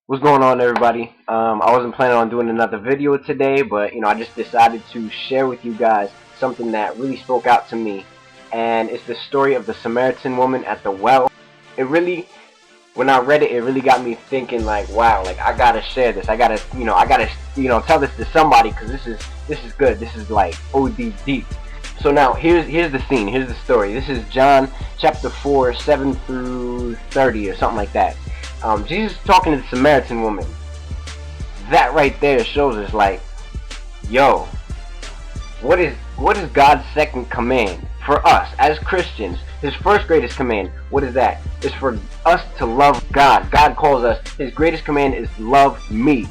What's going on, everybody? I wasn't planning on doing another video today, but I just decided to share with you guys something that really spoke out to me, and it's the story of the Samaritan woman at the well. It really, when I read it, it really got me thinking, like, wow, like I gotta share this. I gotta tell this to somebody because this is good. This is like OD deep. So now here's the scene. Here's the story. This is John chapter 4, 7 through 30 or something like that. Jesus talking to the Samaritan woman. That right there shows us, like, yo, what is God's second command for us as Christians? His first greatest command, what is that? It's for us to love God. God calls us, his greatest command is love me.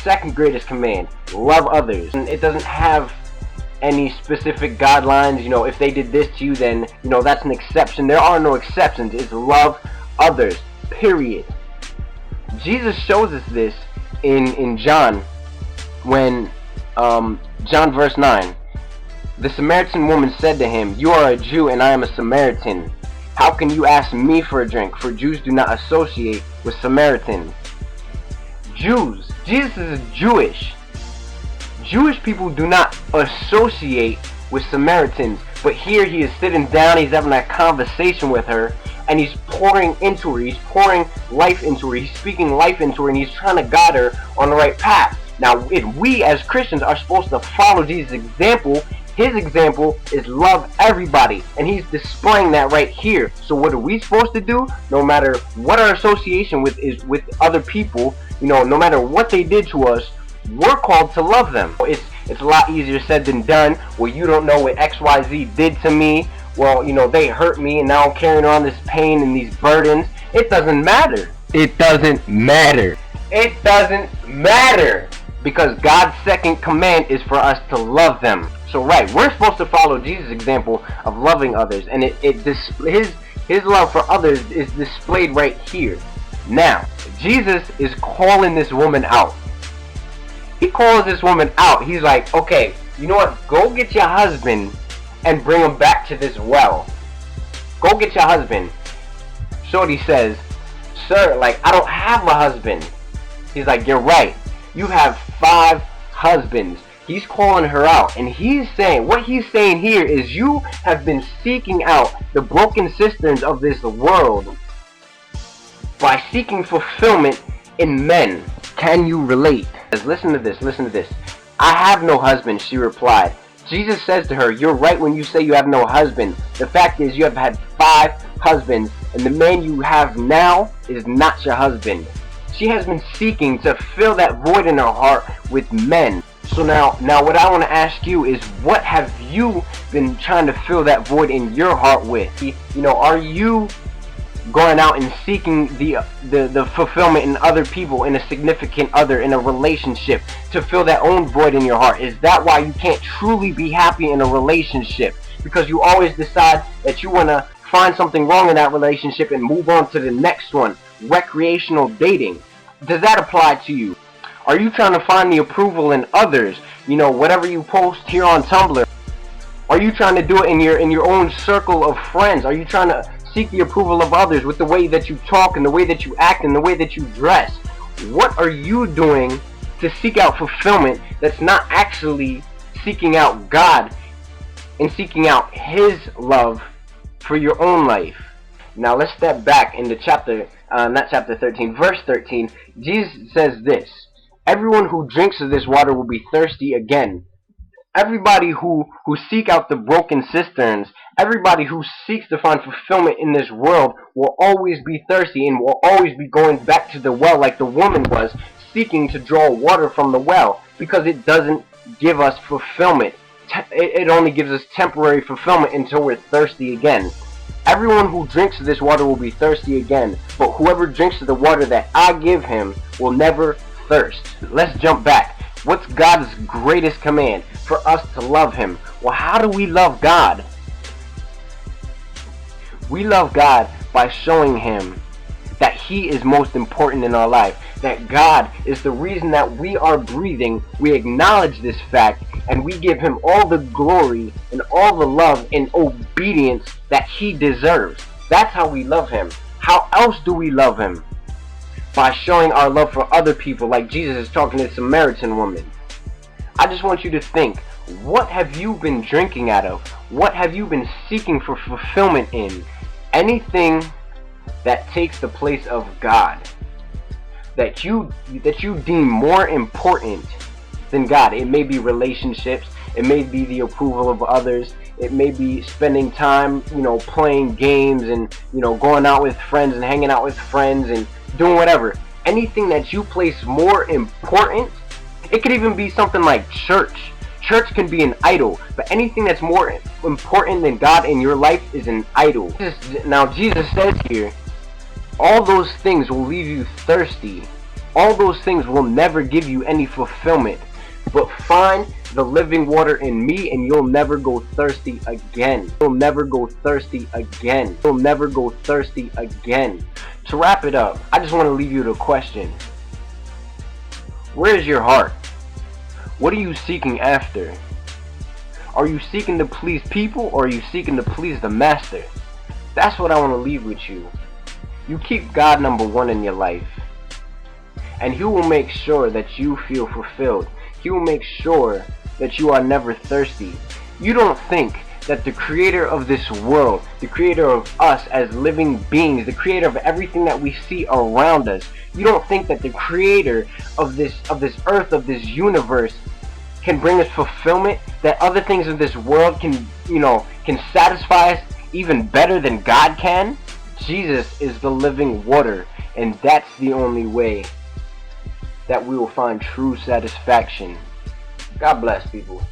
Second greatest command, love others. And it doesn't have any specific guidelines. If they did this to you, then that's an exception. There are no exceptions. It's love others, period. Jesus shows us this in John, when John verse 9, the Samaritan woman said to him, "You are a Jew and I am a Samaritan. How can you ask me for a drink? For Jews do not associate with Samaritans." Jews. Jesus is Jewish. Jewish people do not associate with Samaritans, but here he is sitting down, he's having a conversation with her, and he's pouring into her, he's pouring life into her, he's speaking life into her, and he's trying to guide her on the right path. Now, if we as Christians are supposed to follow Jesus' example, his example is love everybody, and he's displaying that right here. So what are we supposed to do? No matter what our association is with other people, no matter what they did to us, we're called to love them. It's a lot easier said than done. Well, you don't know what XYZ did to me. Well, they hurt me, and now I'm carrying on this pain and these burdens. It doesn't matter. It doesn't matter. It doesn't matter. Because God's second command is for us to love them. So right, we're supposed to follow Jesus' example of loving others, and his love for others is displayed right here. Now, Jesus is calling this woman out. He calls this woman out. He's like, okay, you know what? Go get your husband and bring him back to this well. Go get your husband. Shorty says, "Sir, like, I don't have a husband." He's like, "You're right. You have 5 husbands." He's calling her out, and what he's saying here is, you have been seeking out the broken cisterns of this world by seeking fulfillment in men. Can you relate? Listen to this, listen to this. "I have no husband," she replied. Jesus says to her, "You're right when you say you have no husband. The fact is, you have had 5 husbands, and the man you have now is not your husband." She has been seeking to fill that void in her heart with men. So now what I want to ask you is, what have you been trying to fill that void in your heart with? Are you going out and seeking the fulfillment in other people, in a significant other, in a relationship, to fill that own void in your heart? Is that why you can't truly be happy in a relationship? Because you always decide that you want to find something wrong in that relationship and move on to the next one. Recreational dating. Does that apply to you? Are you trying to find the approval in others? Whatever you post here on Tumblr. Are you trying to do it in your own circle of friends? Are you trying to seek the approval of others with the way that you talk and the way that you act and the way that you dress? What are you doing to seek out fulfillment that's not actually seeking out God and seeking out his love for your own life? Now let's step back into not chapter 13, verse 13. Jesus says this: "Everyone who drinks of this water will be thirsty again." Everybody who seek out the broken cisterns, everybody who seeks to find fulfillment in this world will always be thirsty and will always be going back to the well, like the woman was, seeking to draw water from the well, because it doesn't give us fulfillment. It only gives us temporary fulfillment until we're thirsty again. "Everyone who drinks of this water will be thirsty again, but whoever drinks of the water that I give him will never thirst." Let's jump back. What's God's greatest command? For us to love him. Well, how do we love God? We love God by showing him that he is most important in our life, that God is the reason that we are breathing. We acknowledge this fact, and we give him all the glory and all the love and obedience that he deserves. That's how we love him. How else do we love him? by showing our love for other people, like Jesus is talking to the Samaritan woman. I just want you to think, what have you been drinking out of? What have you been seeking for fulfillment in? Anything that takes the place of God, that you deem more important than God. It may be relationships, it may be the approval of others, it may be spending time, playing games and, going out with friends and hanging out with friends and doing whatever. Anything that you place more important, it could even be something like church. Church can be an idol, but anything that's more important than God in your life is an idol. Now Jesus says here, all those things will leave you thirsty. All those things will never give you any fulfillment. But find the living water in me and you'll never go thirsty again. You'll never go thirsty again. You'll never go thirsty again. To wrap it up, I just want to leave you with a question. Where is your heart? What are you seeking after? Are you seeking to please people or are you seeking to please the Master? That's what I want to leave with you. You keep God number one in your life, and He will make sure that you feel fulfilled. He will make sure that you are never thirsty. You don't think that the creator of this world, the creator of us as living beings, the creator of everything that we see around us, you don't think that the creator of this earth, of this universe, can bring us fulfillment, that other things of this world can satisfy us even better than God can? Jesus is the living water, and that's the only way that we will find true satisfaction. God bless, people.